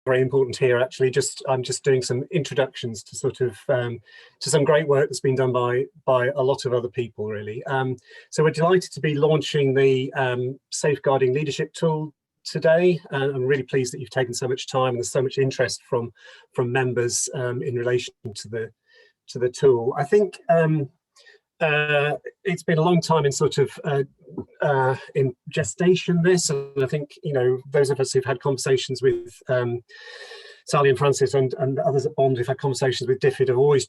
very important here. Actually, I'm just doing some introductions to sort of to some great work that's been done by a lot of other people, really. So we're delighted to be launching the Safeguarding Leadership Tool today. I'm really pleased that you've taken so much time and there's so much interest from members in relation to the tool. I think it's been a long time in sort of in gestation, this, and I think, you know, those of us who've had conversations with Sally and Francis and others at Bond who've had conversations with DFID have always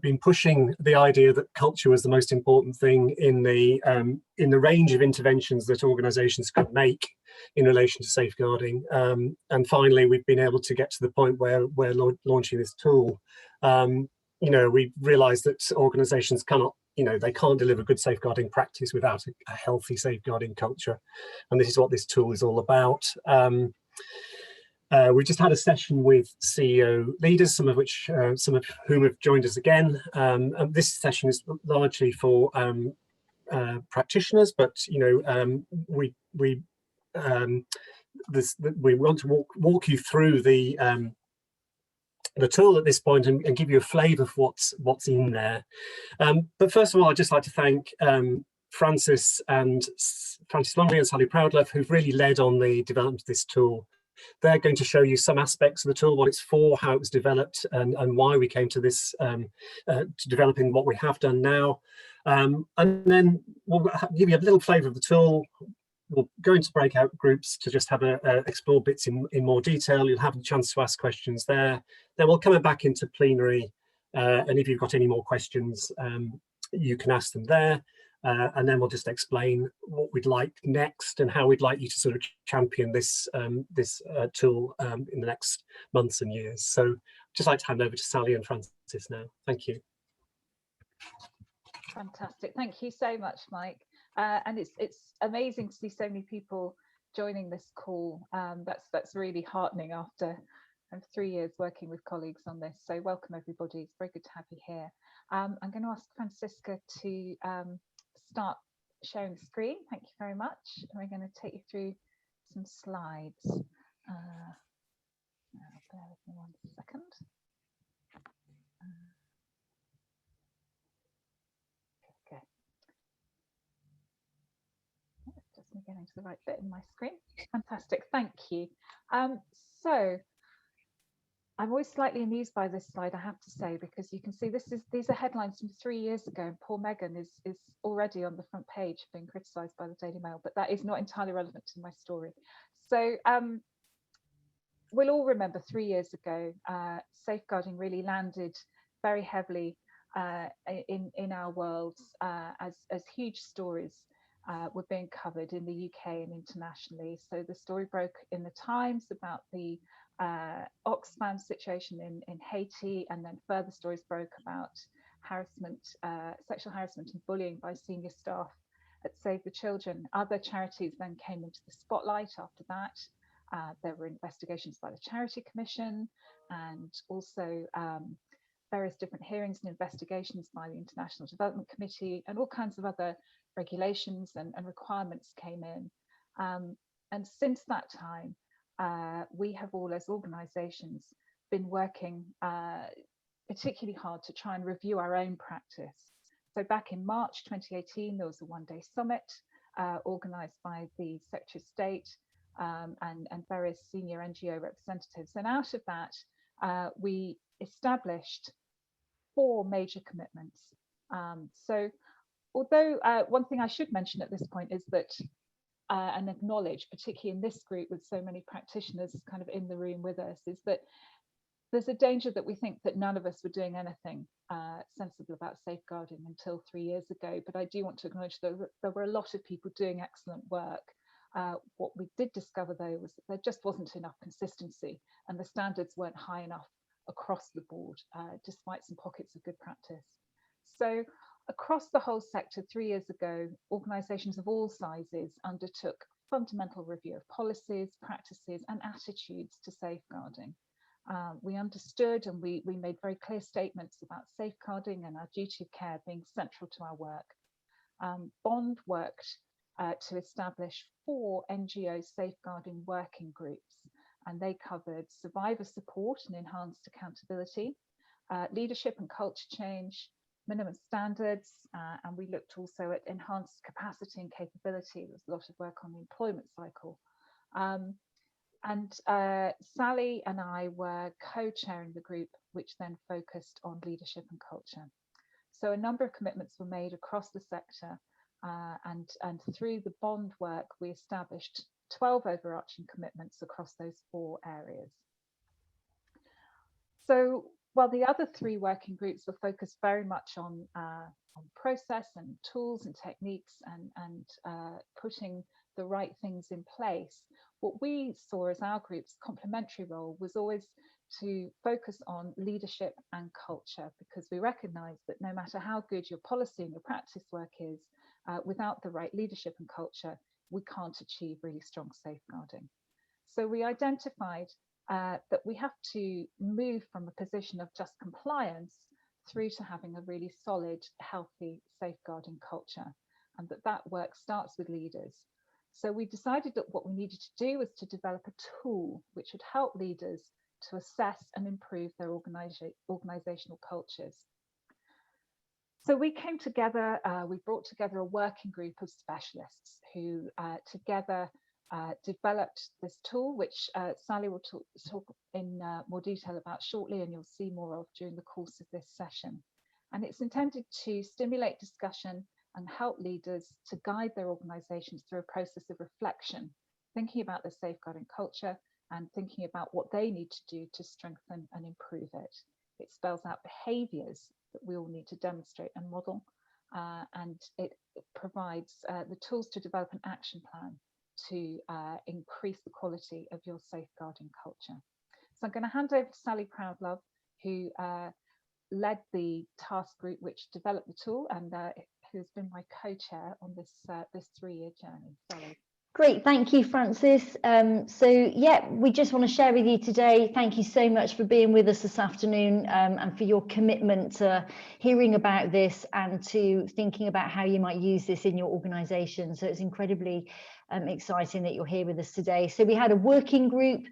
been pushing the idea that culture was the most important thing in the range of interventions that organisations could make in relation to safeguarding. And finally, we've been able to get to the point where we're launching this tool. You know, we realised that organisations cannot, you know, they can't deliver good safeguarding practice without a healthy safeguarding culture, and this is what this tool is all about. We just had a session with CEO leaders, some of whom have joined us again. And this session is largely for practitioners, but you know, we want to walk you through the tool at this point and give you a flavour of what's in there. But first of all, I'd just like to thank Francis Lumley and Sally Proudlove, who've really led on the development of this tool. They're going to show you some aspects of the tool, what it's for, how it was developed, and why we came to this, to developing what we have done now. And then we'll give you a little flavour of the tool. We'll go into breakout groups to just have explore bits in more detail. You'll have a chance to ask questions there. Then we'll come back into plenary, and if you've got any more questions, you can ask them there. And then we'll just explain what we'd like next and how we'd like you to sort of champion this tool in the next months and years. So I'd just like to hand over to Sally and Francis now. Thank you. Fantastic. Thank you so much, Mike. And it's amazing to see so many people joining this call. That's really heartening after 3 years working with colleagues on this. So welcome everybody. It's very good to have you here. I'm going to ask Francisca to start sharing the screen. Thank you very much. And we're going to take you through some slides. Bear with me 1 second. Okay. Just me getting to the right bit in my screen. Fantastic, thank you. So I'm always slightly amused by this slide, I have to say, because you can see these are headlines from 3 years ago, and poor Meghan is already on the front page being criticised by the Daily Mail, but that is not entirely relevant to my story. So we'll all remember 3 years ago, safeguarding really landed very heavily in our worlds as huge stories were being covered in the UK and internationally. So the story broke in the Times about the Oxfam situation in Haiti, and then further stories broke about harassment, sexual harassment and bullying by senior staff at Save the Children. Other charities then came into the spotlight after that. There were investigations by the Charity Commission, and also various different hearings and investigations by the International Development Committee, and all kinds of other regulations and requirements came in. And since that time, we have all, as organisations, been working particularly hard to try and review our own practice. So back in March 2018, there was a one-day summit organised by the Secretary of State and various senior NGO representatives. And out of that, we established 4 major commitments. So although one thing I should mention at this point is that and acknowledge, particularly in this group with so many practitioners kind of in the room with us, is that there's a danger that we think that none of us were doing anything sensible about safeguarding until 3 years ago. But I do want to acknowledge that there were a lot of people doing excellent work. What we did discover, though, was that there just wasn't enough consistency, and the standards weren't high enough across the board, despite some pockets of good practice. So across the whole sector 3 years ago, organisations of all sizes undertook fundamental review of policies, practices and attitudes to safeguarding. We understood and we made very clear statements about safeguarding and our duty of care being central to our work. Bond worked to establish 4 NGO safeguarding working groups, and they covered survivor support and enhanced accountability, leadership and culture change, minimum standards, and we looked also at enhanced capacity and capability. There was a lot of work on the employment cycle. Sally and I were co-chairing the group, which then focused on leadership and culture. So a number of commitments were made across the sector, and through the bond work, we established 12 overarching commitments across those 4 areas. So while the other 3 working groups were focused very much on process and tools and techniques and putting the right things in place, what we saw as our group's complementary role was always to focus on leadership and culture, because we recognise that no matter how good your policy and your practice work is, without the right leadership and culture, we can't achieve really strong safeguarding. So we identified that we have to move from a position of just compliance through to having a really solid, healthy safeguarding culture, and that work starts with leaders. So we decided that what we needed to do was to develop a tool which would help leaders to assess and improve their organisational cultures. So we came together, we brought together a working group of specialists who together developed this tool, which Sally will talk in more detail about shortly, and you'll see more of during the course of this session. And it's intended to stimulate discussion and help leaders to guide their organisations through a process of reflection, thinking about their safeguarding culture and thinking about what they need to do to strengthen and improve it. It spells out behaviours that we all need to demonstrate and model, and it provides the tools to develop an action plan to increase the quality of your safeguarding culture. So I'm going to hand over to Sally Proudlove, who led the task group which developed the tool, and who's been my co-chair on this 3-year journey. Sally. Great, thank you, Frances. So yeah, we just want to share with you today. Thank you so much for being with us this afternoon, and for your commitment to hearing about this and to thinking about how you might use this in your organisation. So it's incredibly exciting that you're here with us today. So we had a working group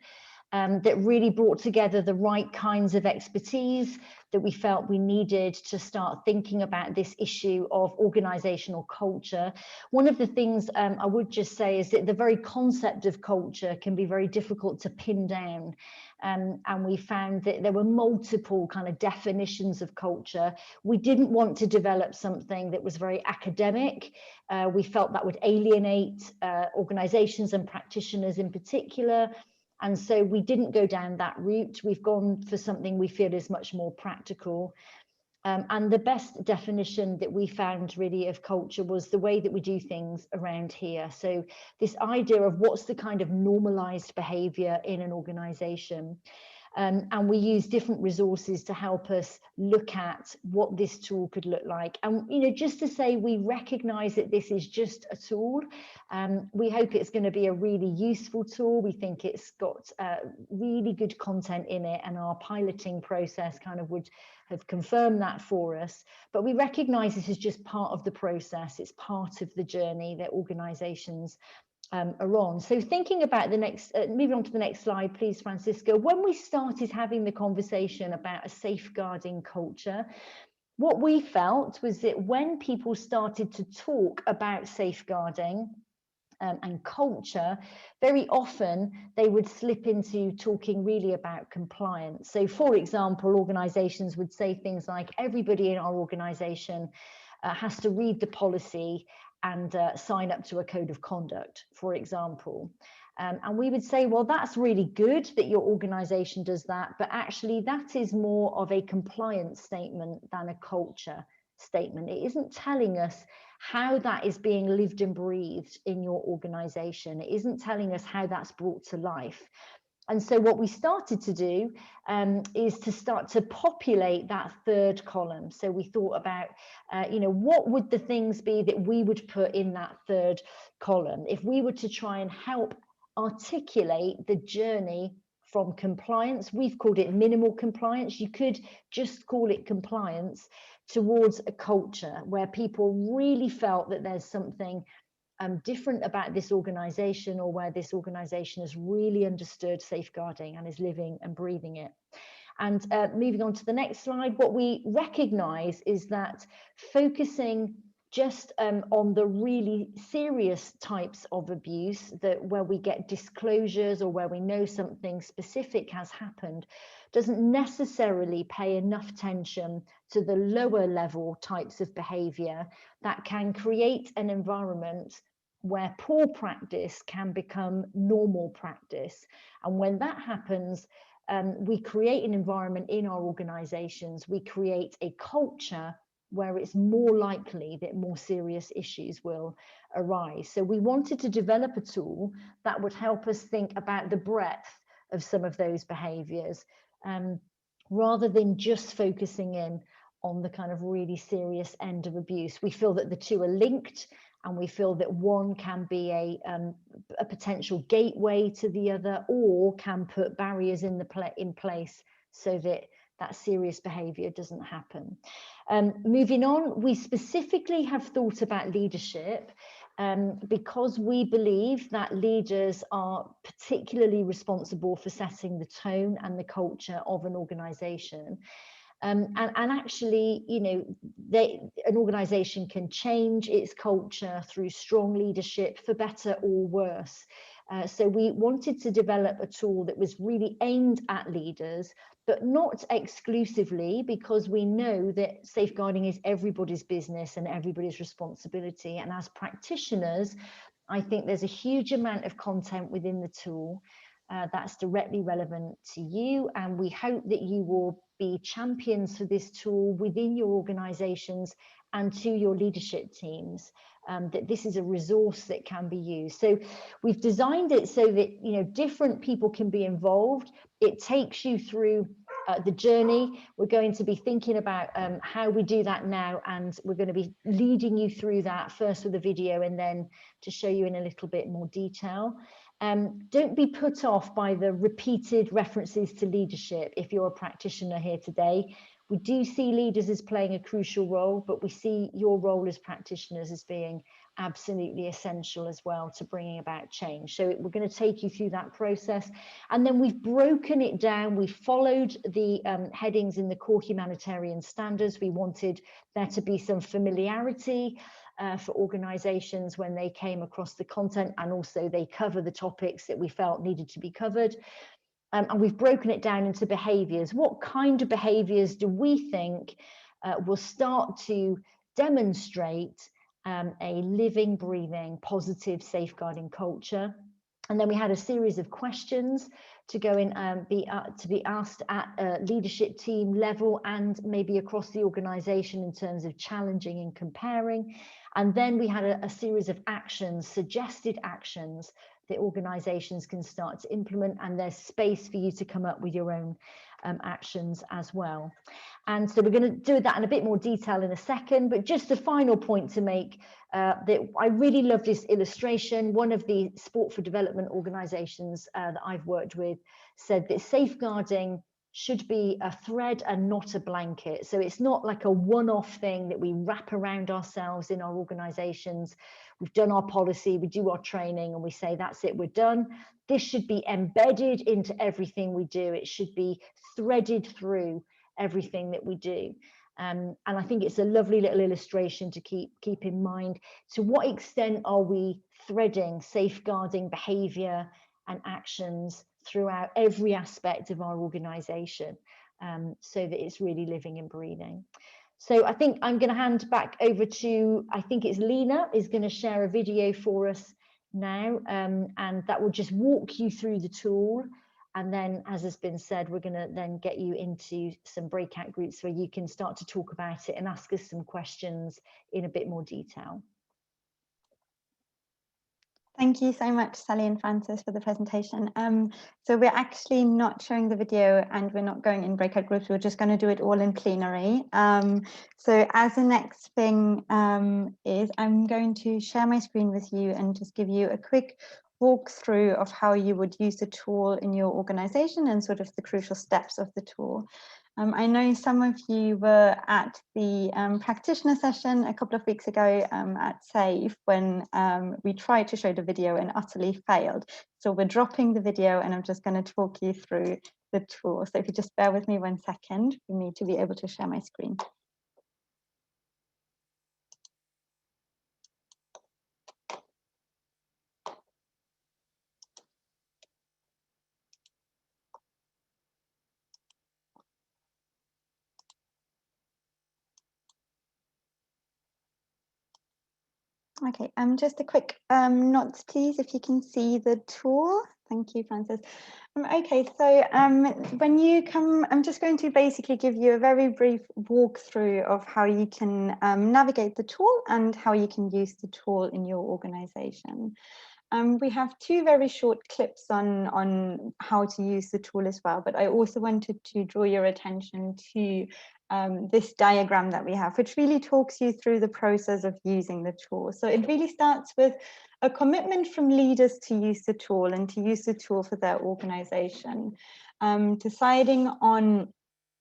that really brought together the right kinds of expertise that we felt we needed to start thinking about this issue of organisational culture. One of the things I would just say is that the very concept of culture can be very difficult to pin down. And we found that there were multiple kind of definitions of culture. We didn't want to develop something that was very academic. We felt that would alienate organisations and practitioners in particular. And so we didn't go down that route. We've gone for something we feel is much more practical. And the best definition that we found really of culture was the way that we do things around here. So this idea of what's the kind of normalized behavior in an organization. And we use different resources to help us look at what this tool could look like. And, you know, just to say, we recognize that this is just a tool. We hope it's going to be a really useful tool. We think it's got really good content in it, and our piloting process kind of would have confirmed that for us. But we recognize this is just part of the process. It's part of the journey that organizations are on. So thinking about the next, moving on to the next slide, please, Francisco. When we started having the conversation about a safeguarding culture, what we felt was that when people started to talk about safeguarding and culture, very often they would slip into talking really about compliance. So for example, organizations would say things like, everybody in our organization has to read the policy and sign up to a code of conduct, for example. And we would say, well, that's really good that your organization does that, but actually that is more of a compliance statement than a culture statement. It isn't telling us how that is being lived and breathed in your organization. It isn't telling us how that's brought to life. And so what we started to do is to start to populate that third column. So we thought about, you know, what would the things be that we would put in that third column if we were to try and help articulate the journey from compliance. We've called it minimal compliance. You could just call it compliance, towards a culture where people really felt that there's something different about this organization, or where this organization has really understood safeguarding and is living and breathing it. And moving on to the next slide, what we recognize is that focusing just on the really serious types of abuse, that where we get disclosures or where we know something specific has happened, doesn't necessarily pay enough attention to the lower level types of behavior that can create an environment where poor practice can become normal practice. And when that happens, we create an environment in our organizations, we create a culture where it's more likely that more serious issues will arise. So we wanted to develop a tool that would help us think about the breadth of some of those behaviors, rather than just focusing in on the kind of really serious end of abuse. We feel that the two are linked, and we feel that one can be a potential gateway to the other, or can put barriers in place so that that serious behavior doesn't happen. Moving on, we specifically have thought about leadership because we believe that leaders are particularly responsible for setting the tone and the culture of an organization. And actually, you know, an organization can change its culture through strong leadership, for better or worse. So we wanted to develop a tool that was really aimed at leaders, but not exclusively, because we know that safeguarding is everybody's business and everybody's responsibility. And as practitioners, I think there's a huge amount of content within the tool that's directly relevant to you. And we hope that you will be champions for this tool within your organizations and to your leadership teams, that this is a resource that can be used. So we've designed it so that, you know, different people can be involved. It takes you through the journey. We're going to be thinking about how we do that now, and we're going to be leading you through that, first with a video and then to show you in a little bit more detail. Don't be put off by the repeated references to leadership if you're a practitioner here today. We do see leaders as playing a crucial role, but we see your role as practitioners as being absolutely essential as well to bringing about change. So we're going to take you through that process. And then we've broken it down. We followed the headings in the core humanitarian standards. We wanted there to be some familiarity for organizations when they came across the content, and also they cover the topics that we felt needed to be covered. And we've broken it down into behaviors. What kind of behaviors do we think will start to demonstrate a living, breathing, positive safeguarding culture? And then we had a series of questions to go in and be asked at a leadership team level and maybe across the organization in terms of challenging and comparing. And then we had a series of actions, suggested actions that organizations can start to implement, and there's space for you to come up with your own actions as well. And so we're going to do that in a bit more detail in a second, but just a final point to make, that I really love this illustration. One of the sport for development organizations that I've worked with said that safeguarding should be a thread and not a blanket. So it's not like a one-off thing that we wrap around ourselves in our organizations. We've done our policy, we do our training, and we say, that's it, we're done. This should be embedded into everything we do. It should be threaded through everything that we do. And I think it's a lovely little illustration to keep in mind. To what extent are we threading safeguarding behavior and actions throughout every aspect of our organization, so that it's really living and breathing? So I think I'm going to hand back over to, I think it's Lena is going to share a video for us now, and that will just walk you through the tool. And then, as has been said, we're going to then get you into some breakout groups where you can start to talk about it and ask us some questions in a bit more detail. Thank you so much, Sally and Francis, for the presentation. So we're actually not showing the video and we're not going in breakout groups. We're just going to do it all in plenary. So as the next thing is, I'm going to share my screen with you and just give you a quick walkthrough of how you would use the tool in your organization and sort of the crucial steps of the tool. I know some of you were at the practitioner session a couple of weeks ago at SAFE when we tried to show the video and utterly failed. So we're dropping the video and I'm just going to talk you through the tool. So if you just bear with me 1 second for me to be able to share my screen. Okay, just a quick notes, please, if you can see the tool. Thank you, Francis. Okay, so when you come, I'm just going to basically give you a very brief walkthrough of how you can navigate the tool and how you can use the tool in your organization. We have 2 very short clips on how to use the tool as well, but I also wanted to draw your attention to this diagram that we have, which really talks you through the process of using the tool. So it really starts with a commitment from leaders to use the tool and to use the tool for their organization, deciding on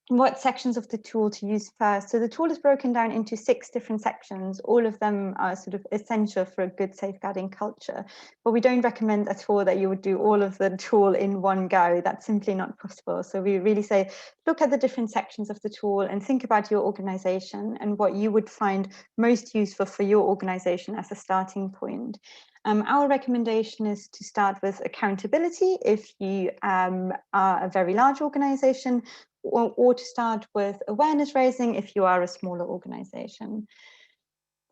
what sections of the tool to use first. So the tool is broken down into 6 different sections. All of them are sort of essential for a good safeguarding culture, but we don't recommend at all that you would do all of the tool in one go. That's simply not possible. So we really say, look at the different sections of the tool and think about your organization and what you would find most useful for your organization as a starting point. Our recommendation is to start with accountability if you are a very large organization, or to start with awareness raising if you are a smaller organization.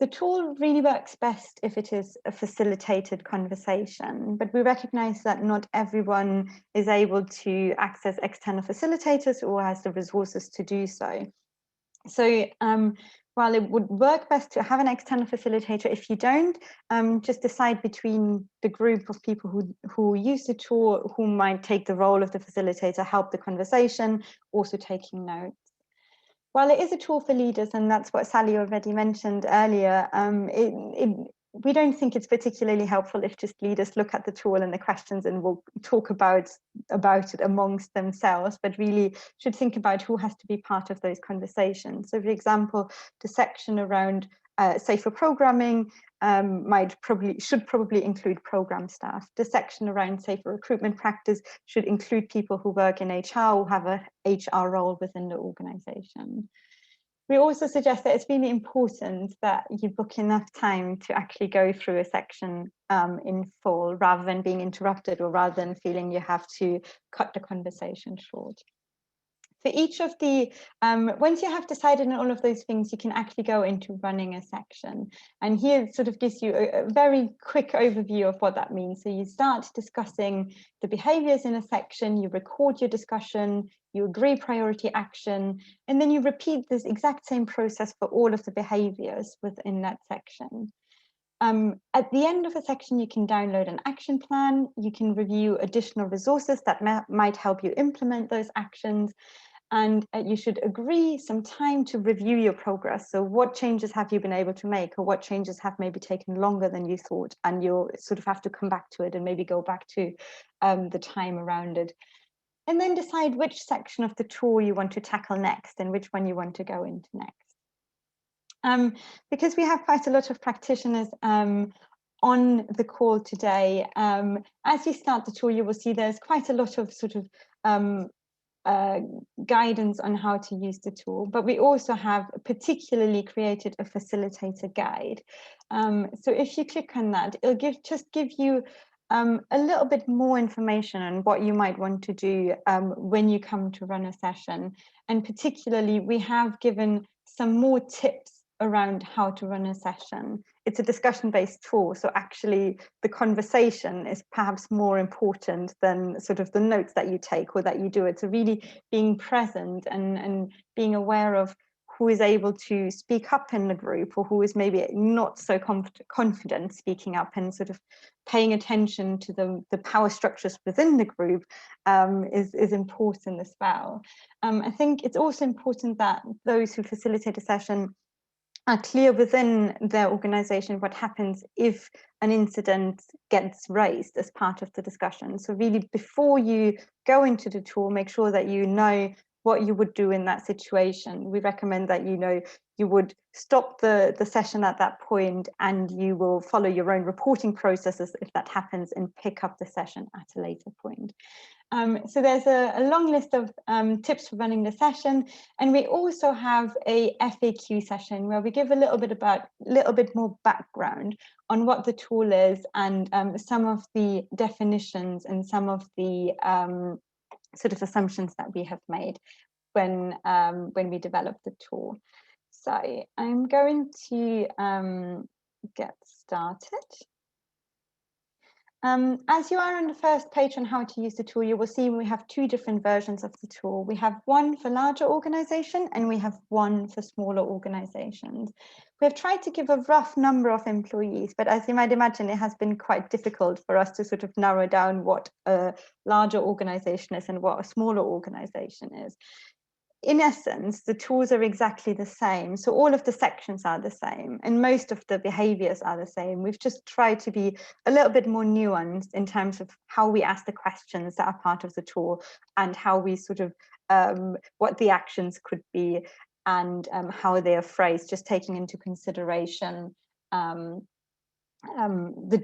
The tool really works best if it is a facilitated conversation, but we recognize that not everyone is able to access external facilitators or has the resources to do so. So while it would work best to have an external facilitator, if you don't, just decide between the group of people who use the tool, who might take the role of the facilitator, help the conversation, also taking notes. While it is a tool for leaders, and that's what Sally already mentioned earlier, we don't think it's particularly helpful if just leaders look at the tool and the questions and will talk about it amongst themselves, but really should think about who has to be part of those conversations. So for example, the section around safer programming should probably include program staff. The section around safer recruitment practice should include people who work in HR or have a HR role within the organization. We also suggest that it's really important that you book enough time to actually go through a section in full, rather than being interrupted or rather than feeling you have to cut the conversation short. For each of the, once you have decided on all of those things, you can actually go into running a section. And here it sort of gives you a very quick overview of what that means. So you start discussing the behaviors in a section, you record your discussion, you agree priority action, and then you repeat this exact same process for all of the behaviors within that section. At the end of a section, you can download an action plan, you can review additional resources that might help you implement those actions, and you should agree some time to review your progress. So what changes have you been able to make, or what changes have maybe taken longer than you thought, and you'll sort of have to come back to it and maybe go back to the time around it. And then decide which section of the tool you want to tackle next and which one you want to go into next. Because we have quite a lot of practitioners on the call today, as you start the tool, you will see there's quite a lot of sort of guidance on how to use the tool, but we also have particularly created a facilitator guide. So if you click on that, it'll just give you a little bit more information on what you might want to do when you come to run a session. And particularly, we have given some more tips around how to run a session. It's a discussion-based tool, so actually the conversation is perhaps more important than sort of the notes that you take or that you do it. So really being present and being aware of who is able to speak up in the group, or who is maybe not so confident speaking up, and sort of paying attention to the power structures within the group is important as well. I think it's also important that those who facilitate a session are clear within their organization what happens if an incident gets raised as part of the discussion. So really, before you go into the tool, make sure that you know what you would do in that situation. We recommend that you would stop the session at that point, and you will follow your own reporting processes if that happens, and pick up the session at a later point. So there's a long list of tips for running the session, and we also have a FAQ session where we give a little bit more background on what the tool is, and some of the definitions and some of the sort of assumptions that we have made when we developed the tool. So I'm going to get started. As you are on the first page on how to use the tool, you will see we have two different versions of the tool. We have one for larger organization, and we have one for smaller organizations. We have tried to give a rough number of employees, but as you might imagine, it has been quite difficult for us to sort of narrow down what a larger organization is and what a smaller organization is. In essence, the tools are exactly the same. So all of the sections are the same, and most of the behaviors are the same. We've just tried to be a little bit more nuanced in terms of how we ask the questions that are part of the tool, and how we sort of, what the actions could be, and how they are phrased, just taking into consideration the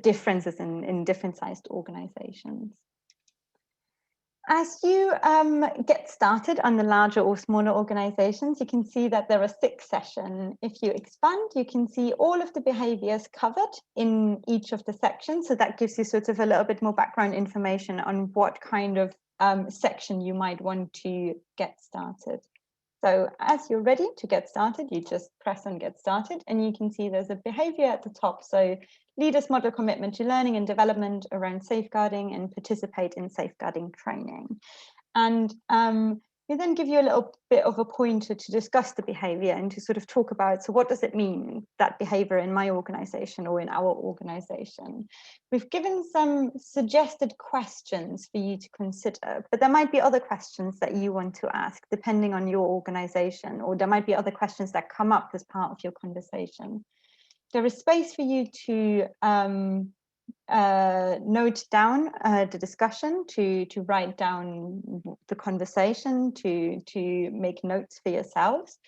differences in different sized organizations. As you get started on the larger or smaller organizations, you can see that there are 6 sessions. If you expand, you can see all of the behaviors covered in each of the sections. So that gives you sort of a little bit more background information on what kind of section you might want to get started. So as you're ready to get started, you just press on get started, and you can see there's a behavior at the top. So leaders model commitment to learning and development around safeguarding and participate in safeguarding training. And we then give you a little bit of a pointer to discuss the behavior and to sort of talk about, so what does it mean, that behavior in my organization or in our organization? We've given some suggested questions for you to consider, but there might be other questions that you want to ask depending on your organization, or there might be other questions that come up as part of your conversation. There is space for you to note down the discussion, to write down the conversation, to make notes for yourselves.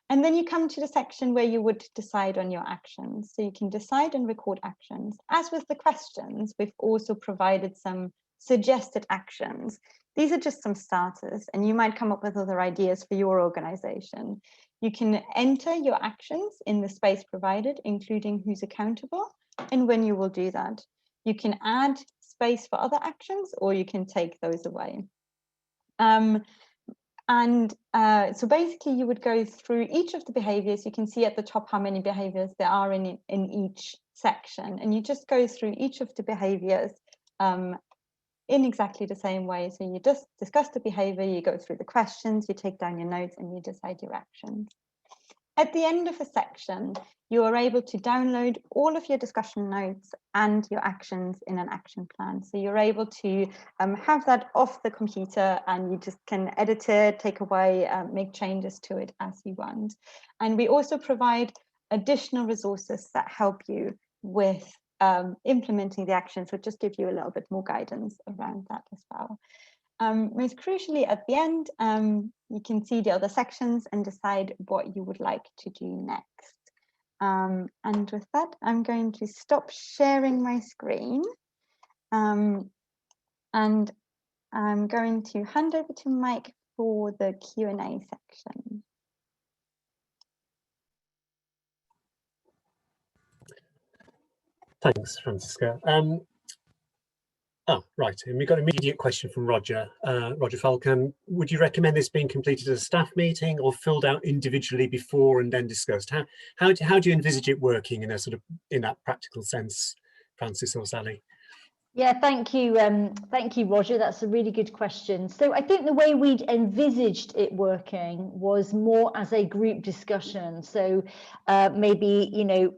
And then you come to the section where you would decide on your actions. So you can decide and record actions. As with the questions, we've also provided some suggested actions. These are just some starters, and you might come up with other ideas for your organization. You can enter your actions in the space provided, including who's accountable and when you will do that. You can add space for other actions, or you can take those away. So basically you would go through each of the behaviors. You can see at the top how many behaviors there are in each section, and you just go through each of the behaviors in exactly the same way. So you just discuss the behavior, you go through the questions, you take down your notes, and you decide your actions. At the end of a section, you are able to download all of your discussion notes and your actions in an action plan. So you're able to have that off the computer, and you just can edit it, take away, make changes to it as you want. And we also provide additional resources that help you with implementing the actions, which just give you a little bit more guidance around that as well. Most crucially, at the end, you can see the other sections and decide what you would like to do next. And with that, I'm going to stop sharing my screen. And I'm going to hand over to Mike for the Q&A section. Thanks, Franziska. Right, and we've got an immediate question from Roger. Roger Falcon, would you recommend this being completed as a staff meeting or filled out individually before and then discussed? How do you envisage it working in a sort of, in that practical sense, Francis or Sally? Yeah, thank you, Roger. That's a really good question. So I think the way we'd envisaged it working was more as a group discussion. So maybe, you know,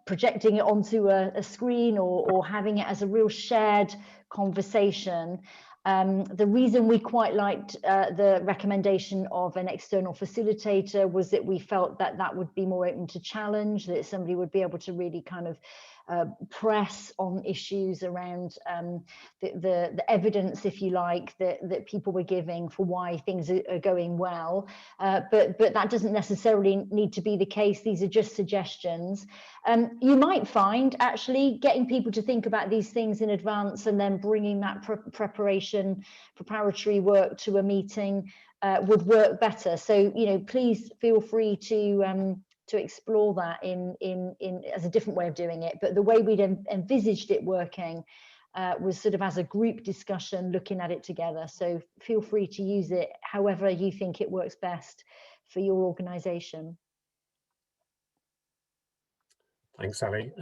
projecting it onto a screen, or having it as a real shared conversation. The reason we quite liked the recommendation of an external facilitator was that we felt that that would be more open to challenge, that somebody would be able to really kind of press on issues around the evidence, if you like, that people were giving for why things are going well. But that doesn't necessarily need to be the case. These are just suggestions. You might find actually getting people to think about these things in advance and then bringing that preparatory work to a meeting would work better. So, you know, please feel free to explore that in as a different way of doing it. But the way we'd envisaged it working was sort of as a group discussion, looking at it together. So feel free to use it however you think it works best for your organisation. Thanks, Sally.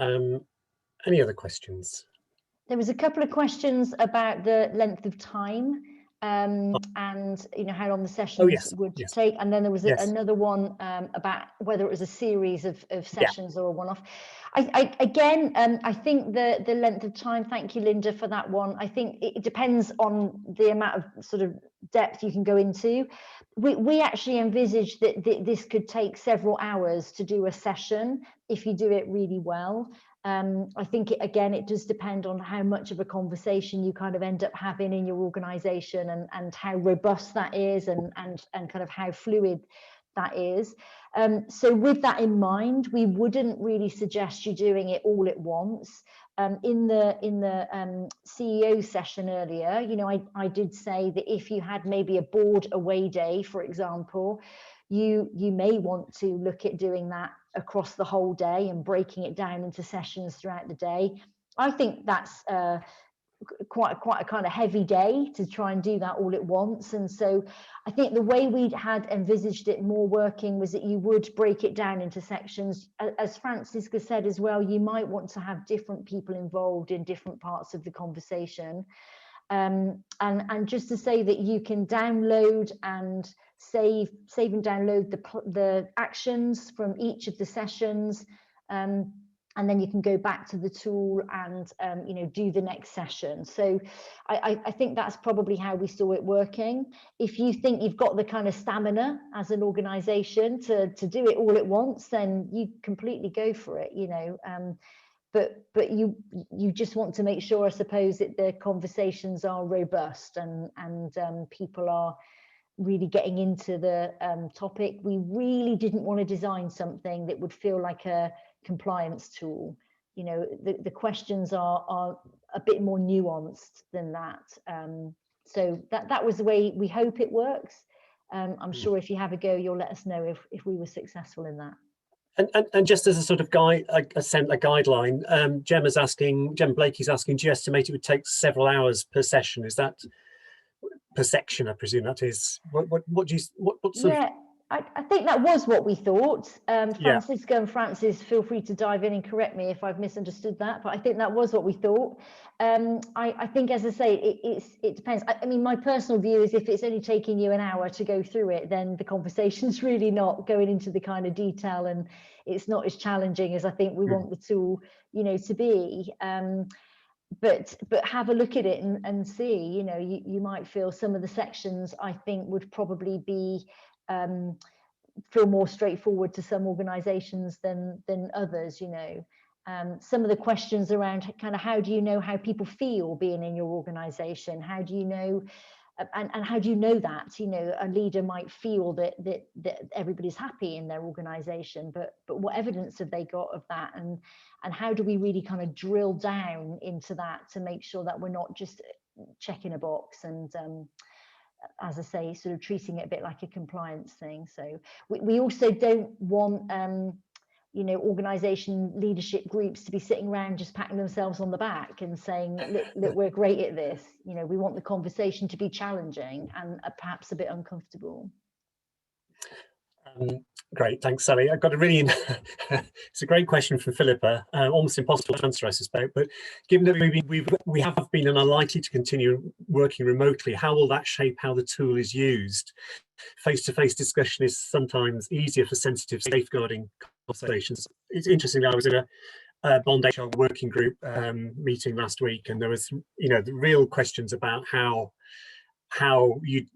Any other questions? There was a couple of questions about the length of time and you know how long the sessions would take, and then there was another one about whether it was a series of sessions or a one-off. I think the length of time, thank you Linda for that one. I think it depends on the amount of sort of depth you can go into. We actually envisaged that this could take several hours to do a session if you do it really well. I think it does depend on how much of a conversation you kind of end up having in your organization and how robust that is and kind of how fluid that is. So with that in mind, we wouldn't really suggest you doing it all at once. In the CEO session earlier, you know, I did say that if you had maybe a board away day, for example, you may want to look at doing that across the whole day and breaking it down into sessions throughout the day. I think that's quite a kind of heavy day to try and do that all at once. And so I think the way we had envisaged it more working was that you would break it down into sections. As Francisca said as well, you might want to have different people involved in different parts of the conversation. And just to say that you can download and save and download the actions from each of the sessions, and then you can go back to the tool and you know, do the next session. So I think that's probably how we saw it working. If you think you've got the kind of stamina as an organization to do it all at once, then you completely go for it, you know. But you just want to make sure, I suppose, that the conversations are robust and people are really getting into the topic. We really didn't want to design something that would feel like a compliance tool. You know, the questions are a bit more nuanced than that. So that was the way we hope it works. I'm sure if you have a go, you'll let us know if we were successful in that. And just as a sort of guide, a guideline, Gemma Blakey's asking, do you estimate it would take several hours per session? Is that per section? I presume that is. What sort of? I think that was what we thought. Francisca and Francis, feel free to dive in and correct me if I've misunderstood that, but I think that was what we thought. I think, as I say, it depends. I mean, my personal view is if it's only taking you an hour to go through it, then the conversation's really not going into the kind of detail, and it's not as challenging as I think we want the tool, you know, to be. But have a look at it and see, you know, you might feel some of the sections, I think, would probably be feel more straightforward to some organizations than others, you know. Some of the questions around kind of how do you know how people feel being in your organization? How do you know, and how do you know that, you know, a leader might feel that everybody's happy in their organization, but what evidence have they got of that, and how do we really kind of drill down into that to make sure that we're not just checking a box and as I say, sort of treating it a bit like a compliance thing. So we also don't want you know, organization leadership groups to be sitting around just patting themselves on the back and saying, look, we're great at this. You know, we want the conversation to be challenging and perhaps a bit uncomfortable. Great, thanks, Sally. I've got a really, it's a great question from Philippa, almost impossible to answer, I suspect, but given that we have been and are likely to continue working remotely, how will that shape how the tool is used? Face-to-face discussion is sometimes easier for sensitive safeguarding conversations. It's interesting, I was in a Bond HR working group meeting last week, and there was, you know, the real questions about how how you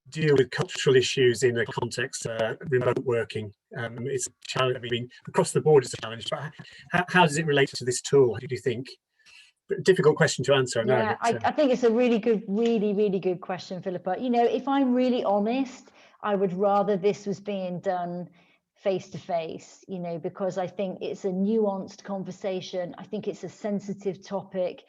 deal with cultural issues in a context remote working. It's a challenge. I mean, across the board, it's a challenge. But how does it relate to this tool? Do you think? Difficult question to answer. I know. Yeah, but, I think it's a really good, really good question, Philippa. You know, if I'm really honest, I would rather this was being done face to face, you know, because I think it's a nuanced conversation. I think it's a sensitive topic.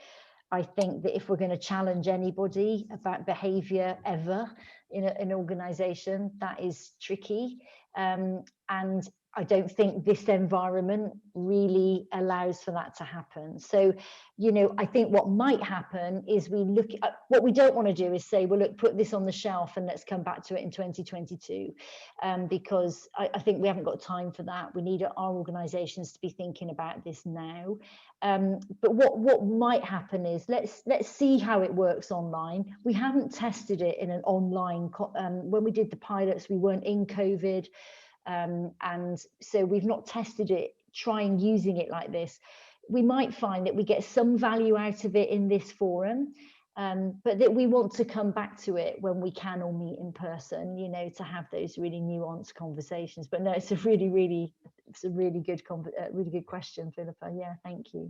I think that if we're going to challenge anybody about behavior ever in an organization, that is tricky. And I don't think this environment really allows for that to happen. So, you know, I think what might happen is we look at what we don't want to do is say, well, look, put this on the shelf and let's come back to it in 2022, because I think we haven't got time for that. We need our organizations to be thinking about this now. But what might happen is let's see how it works online. We haven't tested it in an online, when we did the pilots, we weren't in COVID. And so we've not tested it, trying using it like this. We might find that we get some value out of it in this forum, but that we want to come back to it when we can all meet in person, you know, to have those really nuanced conversations. But no, it's a really good question, Philippa. Yeah, thank you.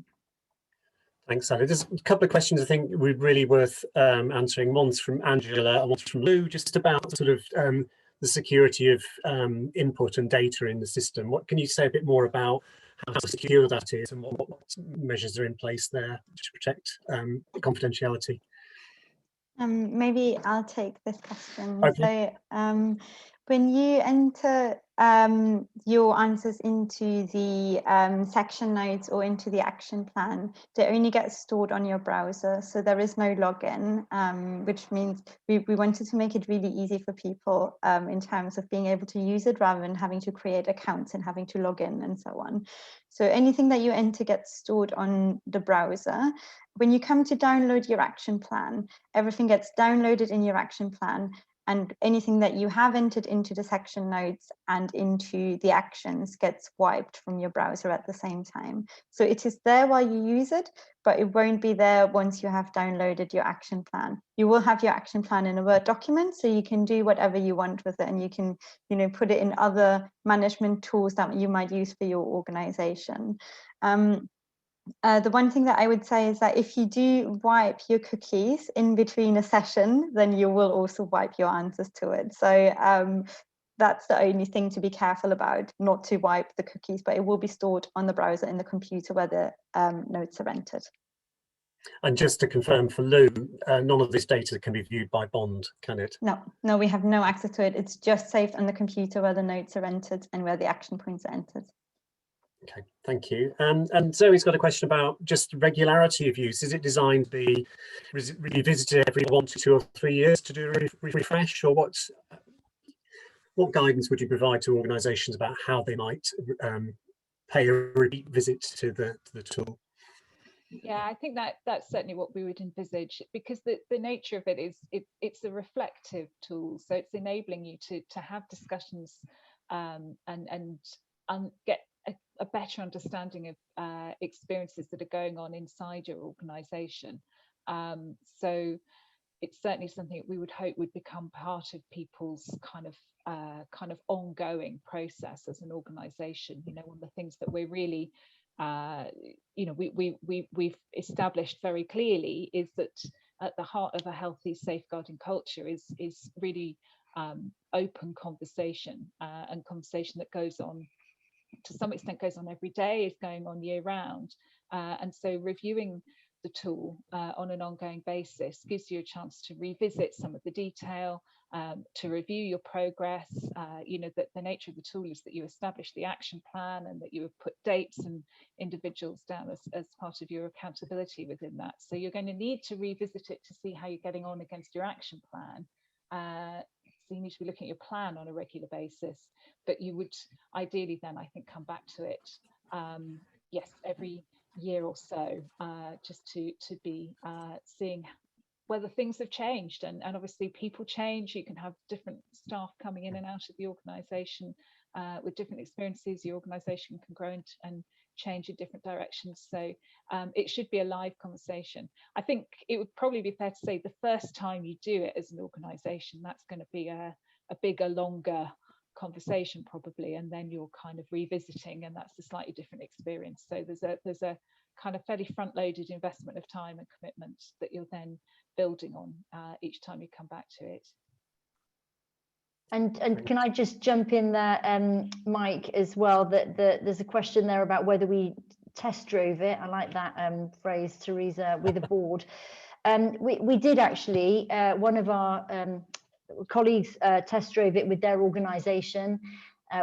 Thanks, Sally. There's a couple of questions I think would really worth answering. One's from Angela and one's from Lou, just about sort of the security of input and data in the system. What can you say a bit more about how secure that is and what measures are in place there to protect confidentiality? Maybe I'll take this question. Okay. So when you enter your answers into the section notes or into the action plan, they only get stored on your browser. So there is no login, which means we wanted to make it really easy for people in terms of being able to use it rather than having to create accounts and having to log in and so on. So anything that you enter gets stored on the browser. When you come to download your action plan, everything gets downloaded in your action plan, and anything that you have entered into the section notes and into the actions gets wiped from your browser at the same time. So it is there while you use it, but it won't be there once you have downloaded your action plan. You will have your action plan in a Word document, so you can do whatever you want with it, and you can, you know, put it in other management tools that you might use for your organization. The one thing that I would say is that if you do wipe your cookies in between a session, then you will also wipe your answers to it. So that's the only thing to be careful about, not to wipe the cookies, but it will be stored on the browser in the computer where the notes are entered. And just to confirm for Lou, none of this data can be viewed by Bond, can it? No, we have no access to it. It's just saved on the computer where the notes are entered and where the action points are entered. Okay, thank you. And Zoe's got a question about just regularity of use. Is it designed to be revisited every 1 to 2 or 3 years to do a refresh, or what guidance would you provide to organisations about how they might pay a repeat visit to the tool? Yeah, I think that's certainly what we would envisage, because the nature of it is it's a reflective tool, so it's enabling you to have discussions and get a better understanding of experiences that are going on inside your organisation. So it's certainly something that we would hope would become part of people's kind of ongoing process as an organisation. You know, one of the things that we're really you know, we've established very clearly is that at the heart of a healthy safeguarding culture is really open conversation, and conversation that goes on, to some extent goes on every day, is going on year round. And so reviewing the tool on an ongoing basis gives you a chance to revisit some of the detail, to review your progress. You know, that the nature of the tool is that you establish the action plan and that you have put dates and individuals down as part of your accountability within that. So you're going to need to revisit it to see how you're getting on against your action plan. So you need to be looking at your plan on a regular basis, but you would ideally then, I think, come back to it, yes, every year or so, just to be seeing whether things have changed, and obviously people change. You can have different staff coming in and out of the organisation with different experiences. The organisation can grow and change in different directions. So it should be a live conversation. I think it would probably be fair to say the first time you do it as an organisation, that's going to be a bigger, longer conversation probably, and then you're kind of revisiting, and that's a slightly different experience. So there's a kind of fairly front-loaded investment of time and commitment that you're then building on each time you come back to it. And can I just jump in there, Mike, as well, that there's a question there about whether we test drove it. I like that phrase, Teresa, with a board. We did actually. One of our colleagues test drove it with their organisation,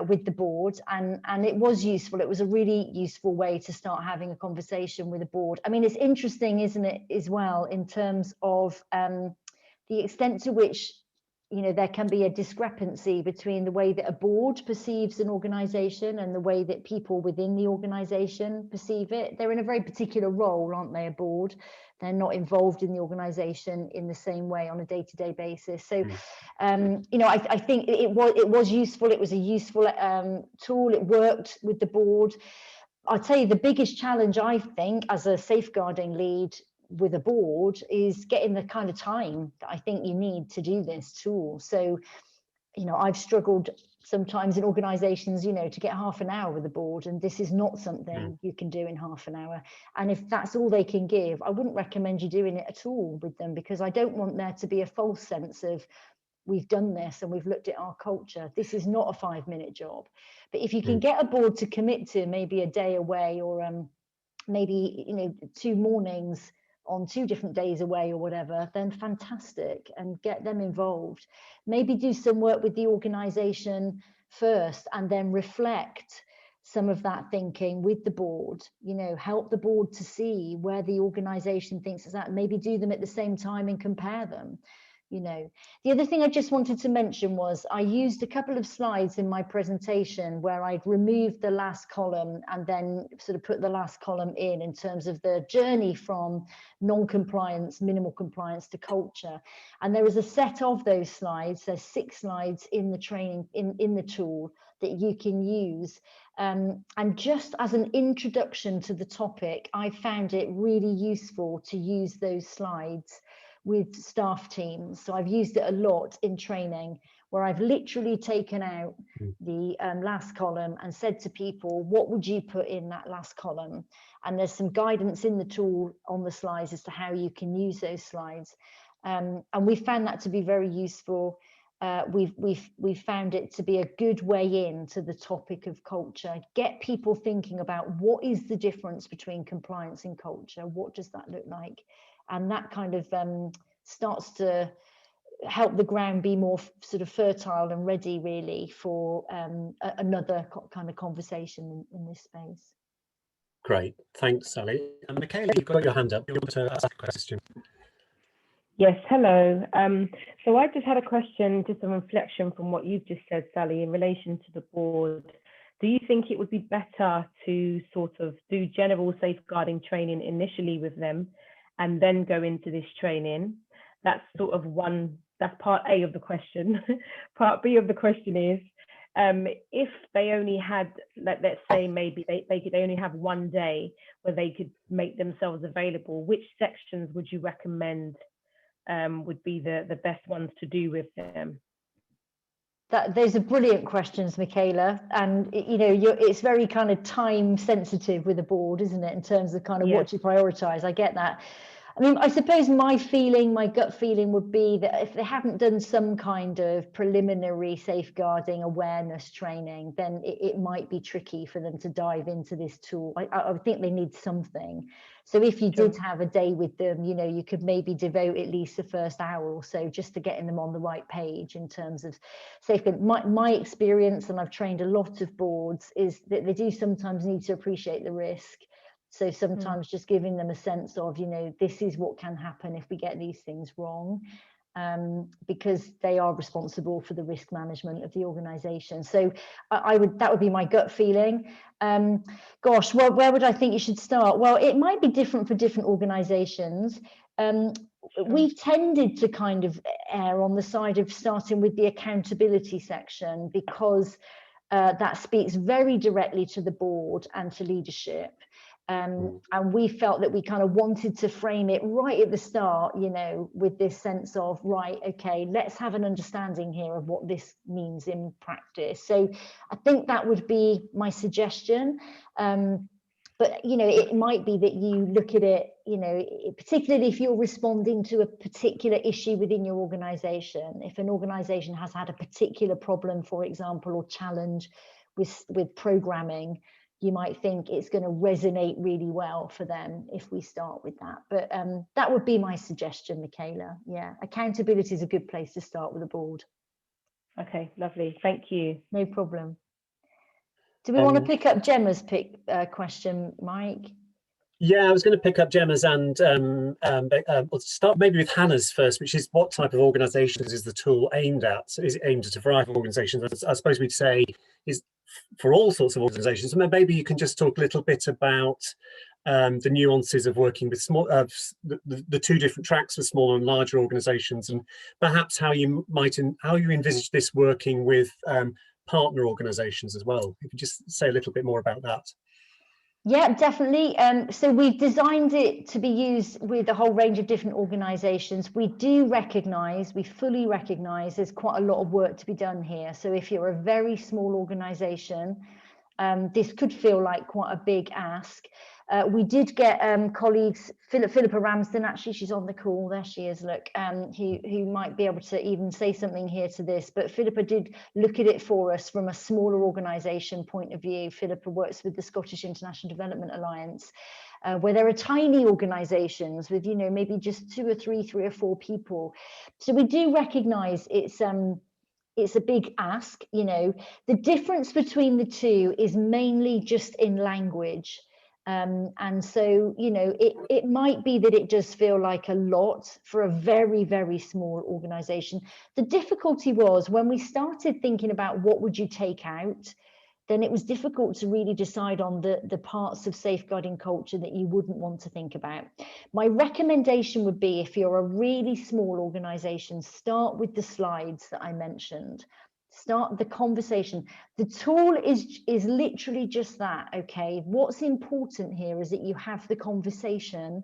with the board, and it was useful. It was a really useful way to start having a conversation with a board. I mean, it's interesting, isn't it, as well, in terms of the extent to which, you know, there can be a discrepancy between the way that a board perceives an organisation and the way that people within the organisation perceive it. They're in a very particular role, aren't they, a board? They're not involved in the organisation in the same way on a day-to-day basis. So, you know, I think it was useful. It was a useful tool. It worked with the board. I'll tell you, the biggest challenge, I think, as a safeguarding lead with a board is getting the kind of time that I think you need to do this tool. So, you know, I've struggled sometimes in organizations, you know, to get half an hour with the board, and this is not something you can do in half an hour. And if that's all they can give, I wouldn't recommend you doing it at all with them, because I don't want there to be a false sense of we've done this and we've looked at our culture. This is not a 5-minute job. But if you can get a board to commit to maybe a day away, or maybe, you know, 2 mornings on 2 different days away or whatever, then fantastic, and get them involved. Maybe do some work with the organisation first and then reflect some of that thinking with the board, you know, help the board to see where the organisation thinks it's at, maybe do them at the same time and compare them. You know, the other thing I just wanted to mention was I used a couple of slides in my presentation where I'd removed the last column and then sort of put the last column in terms of the journey from non-compliance, minimal compliance to culture. And there is a set of those slides. There's 6 slides in the training, in the tool that you can use. And just as an introduction to the topic, I found it really useful to use those slides with staff teams. So I've used it a lot in training, where I've literally taken out the last column and said to people, what would you put in that last column? And there's some guidance in the tool on the slides as to how you can use those slides. And we found that to be very useful. We've found it to be a good way into the topic of culture. Get people thinking about what is the difference between compliance and culture? What does that look like? And that kind of starts to help the ground be more sort of fertile and ready, really, for another kind of conversation in this space. Great, thanks, Sally. And Michaela, you've got your hand up. You want to ask a question? Yes, hello. So I just had a question, just a reflection from what you've just said, Sally, in relation to the board. Do you think it would be better to sort of do general safeguarding training initially with them and then go into this training? That's sort of that's part A of the question. Part B of the question is, if they only had, let's say maybe they could only have 1 day where they could make themselves available, which sections would you recommend would be the best ones to do with them? Those are brilliant questions, Michaela, and you know, it's very kind of time sensitive with the board, isn't it, in terms of kind of what you prioritize. I get that. I mean, I suppose my gut feeling would be that if they haven't done some kind of preliminary safeguarding awareness training, then it might be tricky for them to dive into this tool. I would think they need something. So if you did have a day with them, you know, you could maybe devote at least the first hour or so just to getting them on the right page in terms of safeguarding. My experience, and I've trained a lot of boards, is that they do sometimes need to appreciate the risk. So sometimes just giving them a sense of, you know, this is what can happen if we get these things wrong, because they are responsible for the risk management of the organisation. So that would be my gut feeling. Gosh, well, where would I think you should start? Well, it might be different for different organisations. we've tended to kind of err on the side of starting with the accountability section, because that speaks very directly to the board and to leadership. And we felt that we kind of wanted to frame it right at the start, you know, with this sense of, right, okay, let's have an understanding here of what this means in practice. So I think that would be my suggestion. But, you know, it might be that you look at it, you know, particularly if you're responding to a particular issue within your organization. If an organization has had a particular problem, for example, or challenge with programming, you might think it's going to resonate really well for them if we start with that. But that would be my suggestion, Michaela. Yeah, accountability is a good place to start with the board. Okay, lovely. Thank you. No problem. Do we want to pick up Gemma's question, Mike? Yeah, I was going to pick up Gemma's and we'll start maybe with Hannah's first, which is what type of organisations is the tool aimed at? So is it aimed at a variety of organisations? I suppose we'd say is for all sorts of organisations. Maybe you can just talk a little bit about the nuances of working with small, the two different tracks for smaller and larger organisations, and perhaps how you envisage this working with partner organisations as well. If you just say a little bit more about that. Yeah, definitely. So we've designed it to be used with a whole range of different organisations. We fully recognise there's quite a lot of work to be done here. So if you're a very small organisation, this could feel like quite a big ask. We did get colleagues, Philippa Ramsden, actually, she's on the call, there she is, look, who might be able to even say something here to this, but Philippa did look at it for us from a smaller organisation point of view. Philippa works with the Scottish International Development Alliance, where there are tiny organisations with, you know, maybe just 2 or 3 or 4 people. So we do recognise it's a big ask, you know. The difference between the two is mainly just in language. And so, you know, it might be that it does feel like a lot for a very, very small organisation. The difficulty was when we started thinking about what would you take out, then it was difficult to really decide on the parts of safeguarding culture that you wouldn't want to think about. My recommendation would be, if you're a really small organisation, start with the slides that I mentioned. Start the conversation. The tool is literally just that, okay? What's important here is that you have the conversation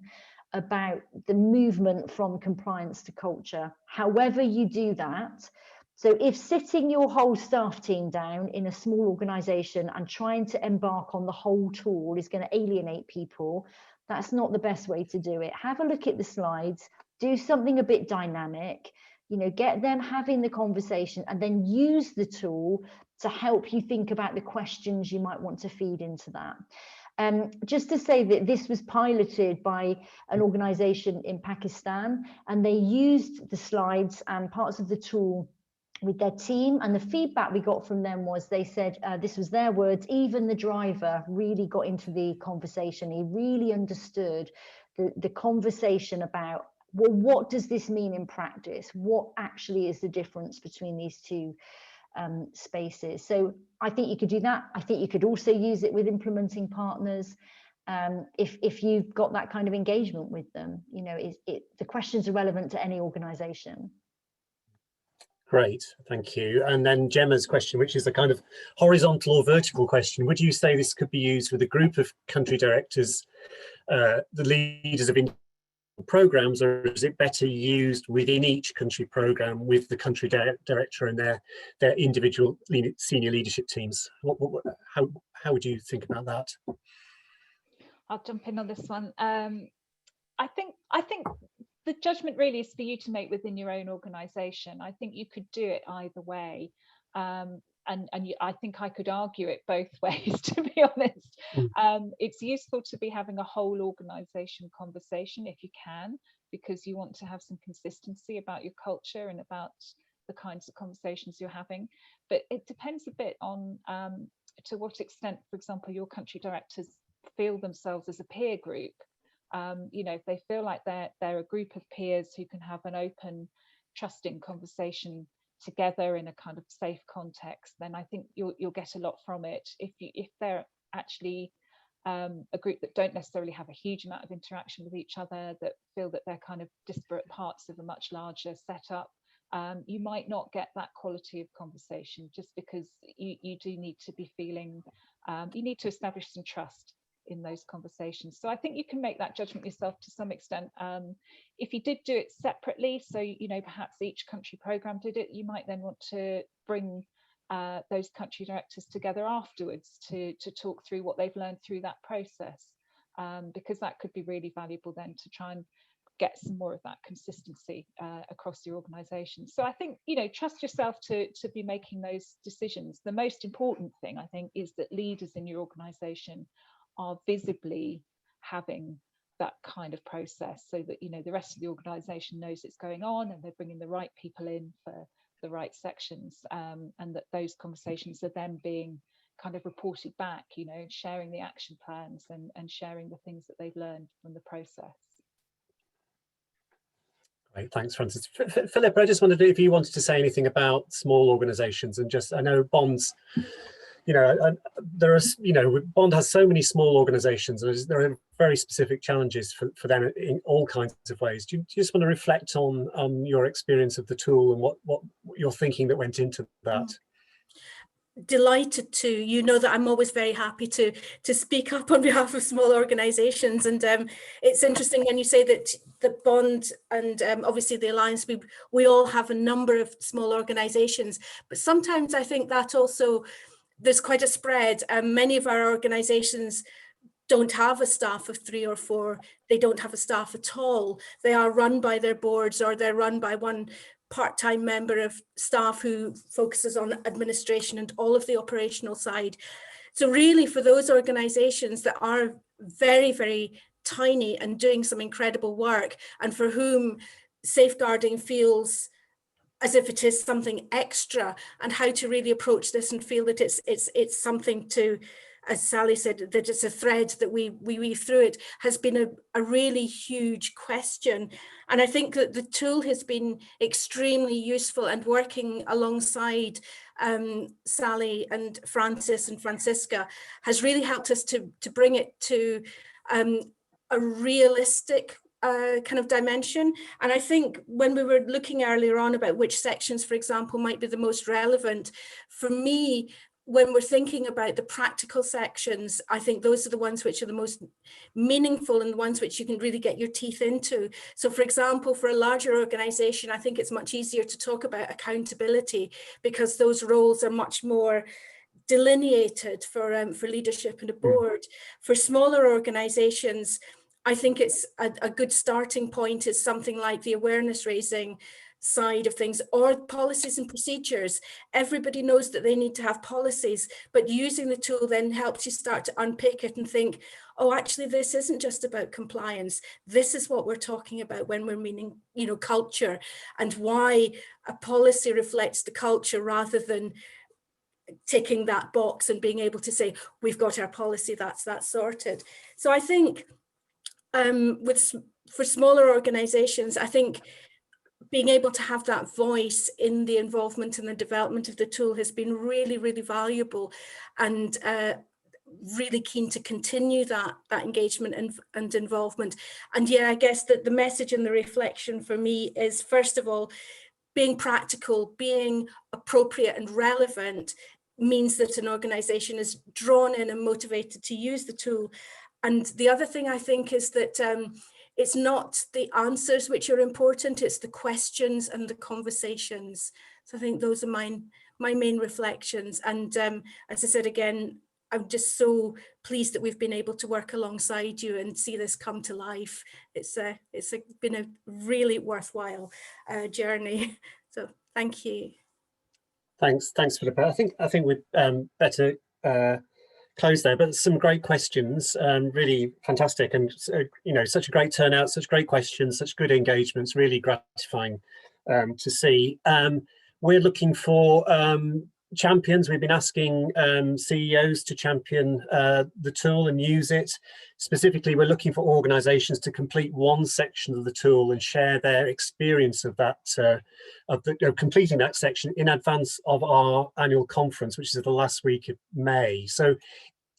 about the movement from compliance to culture, however you do that. So if sitting your whole staff team down in a small organisation and trying to embark on the whole tool is going to alienate people, that's not the best way to do it. Have a look at the slides, do something a bit dynamic, you know, get them having the conversation, and then use the tool to help you think about the questions you might want to feed into that. Just to say that this was piloted by an organisation in Pakistan, and they used the slides and parts of the tool with their team, and the feedback we got from them was, they said, this was their words, even the driver really got into the conversation. He really understood the conversation about, well, what does this mean in practice? What actually is the difference between these two spaces? So I think you could do that. I think you could also use it with implementing partners. If you've got that kind of engagement with them, you know, the questions are relevant to any organisation. Great, thank you. And then Gemma's question, which is a kind of horizontal or vertical question. Would you say this could be used with a group of country directors, the leaders of programs, or is it better used within each country program with the country director and their individual senior leadership teams? How would you think about that? I'll jump in on this one. I think the judgment really is for you to make within your own organisation. I think you could do it either way. I think I could argue it both ways, to be honest. It's useful to be having a whole organisation conversation if you can, because you want to have some consistency about your culture and about the kinds of conversations you're having. But it depends a bit on to what extent, for example, your country directors feel themselves as a peer group. You know, if they feel like they're a group of peers who can have an open, trusting conversation together in a kind of safe context, then I think you'll get a lot from it. If they're actually a group that don't necessarily have a huge amount of interaction with each other, that feel that they're kind of disparate parts of a much larger setup, you might not get that quality of conversation, just because you do need to be feeling, you need to establish some trust in those conversations. So I think you can make that judgment yourself to some extent. If you did do it separately, so perhaps each country program did it, you might then want to bring those country directors together afterwards to talk through what they've learned through that process, because that could be really valuable then to try and get some more of that consistency across your organisation. So I think, trust yourself to be making those decisions. The most important thing, I think, is that leaders in your organisation are visibly having that kind of process, so that the rest of the organisation knows it's going on, and they're bringing the right people in for the right sections, and that those conversations are then being kind of reported back, sharing the action plans and sharing the things that they've learned from the process. Great, thanks, Frances. Philippa, I just wondered if you wanted to say anything about small organisations, and just, I know Bond's, there are, Bond has so many small organisations, and there are very specific challenges for them in all kinds of ways. Do you just want to reflect on your experience of the tool and what you're thinking that went into that? Delighted to. You know that I'm always very happy to speak up on behalf of small organisations, and it's interesting when you say that the Bond and obviously the Alliance, we all have a number of small organisations, but sometimes I think that also there's quite a spread. Many of our organisations don't have a staff of 3 or 4. They don't have a staff at all. They are run by their boards, or they're run by one part-time member of staff who focuses on administration and all of the operational side. So really, for those organisations that are very, very tiny and doing some incredible work, and for whom safeguarding feels as if it is something extra, and how to really approach this and feel that it's something to, as Sally said, that it's a thread that we weave through it, has been a really huge question. And I think that the tool has been extremely useful, and working alongside Sally and Frances and Francisca has really helped us to bring it to a realistic kind of dimension. And I think when we were looking earlier on about which sections, for example, might be the most relevant, for me, when we're thinking about the practical sections, I think those are the ones which are the most meaningful and the ones which you can really get your teeth into. So for example, for a larger organization, I think it's much easier to talk about accountability, because those roles are much more delineated for leadership and a board. For smaller organizations, I think it's a good starting point is something like the awareness raising side of things, or policies and procedures. Everybody knows that they need to have policies, but using the tool then helps you start to unpick it and think, oh, actually, this isn't just about compliance. This is what we're talking about when we're meaning, culture, and why a policy reflects the culture, rather than ticking that box and being able to say, we've got our policy, that's sorted. So I think for smaller organizations, I think being able to have that voice in the involvement and the development of the tool has been really, really valuable, and really keen to continue that engagement and involvement. And yeah, I guess that the message and the reflection for me is, first of all, being practical, being appropriate and relevant means that an organization is drawn in and motivated to use the tool. And the other thing I think is that it's not the answers which are important, it's the questions and the conversations. So I think those are my main reflections. And as I said again, I'm just so pleased that we've been able to work alongside you and see this come to life. It's been a really worthwhile journey. So thank you. Thanks, Philippa. I think we'd better close there, but some great questions, really fantastic, and such a great turnout, such great questions, such good engagements, really gratifying to see. We're looking for champions. We've been asking CEOs to champion the tool and use it. Specifically, we're looking for organizations to complete one section of the tool and share their experience of that, completing that section in advance of our annual conference, which is the last week of May. So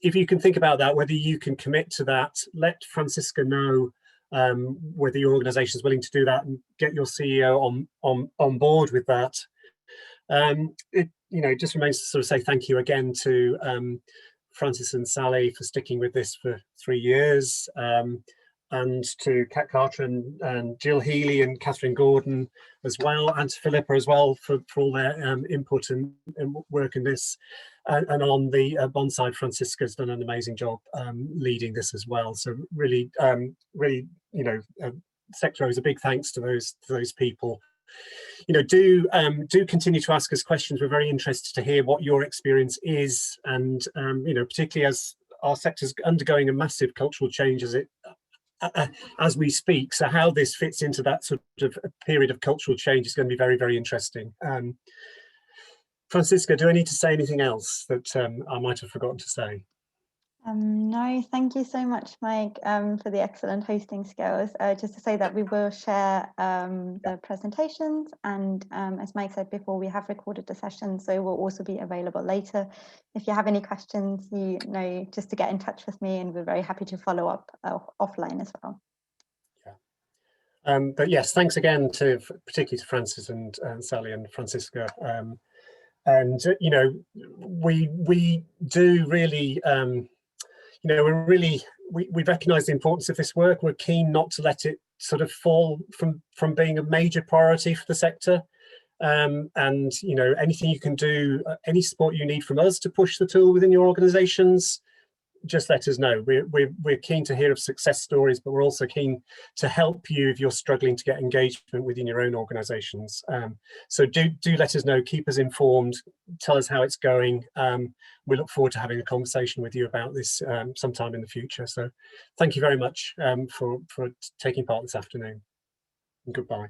if you can think about that, whether you can commit to that, let Francisca know whether your organisation is willing to do that, and get your CEO on board with that. It just remains to sort of say thank you again to Francis and Sally for sticking with this for 3 years, and to Kat Carter and Jill Healy and Catherine Gordon as well, and to Philippa as well for all their input and work in this. And on the bond side, Francisca's done an amazing job leading this as well. So really, Sector owes a big thanks to those people. Do continue to ask us questions. We're very interested to hear what your experience is, and particularly as our sector's undergoing a massive cultural change as we speak. So how this fits into that sort of a period of cultural change is going to be very, very interesting. Francisca, do I need to say anything else that I might have forgotten to say? No, thank you so much, Mike, for the excellent hosting skills. Just to say that we will share the presentations, and as Mike said before, we have recorded the session, so we'll also be available later. If you have any questions, just to get in touch with me, and we're very happy to follow up offline as well. Yeah. But yes, thanks again particularly to Francis and Sally and Francisca. And we do really. We recognise the importance of this work. We're keen not to let it sort of fall from being a major priority for the sector. And anything you can do, any support you need from us to push the tool within your organisations, just let us know. We're keen to hear of success stories, but we're also keen to help you if you're struggling to get engagement within your own organisations. So do let us know, keep us informed, tell us how it's going. We look forward to having a conversation with you about this sometime in the future. So thank you very much for taking part this afternoon, and goodbye.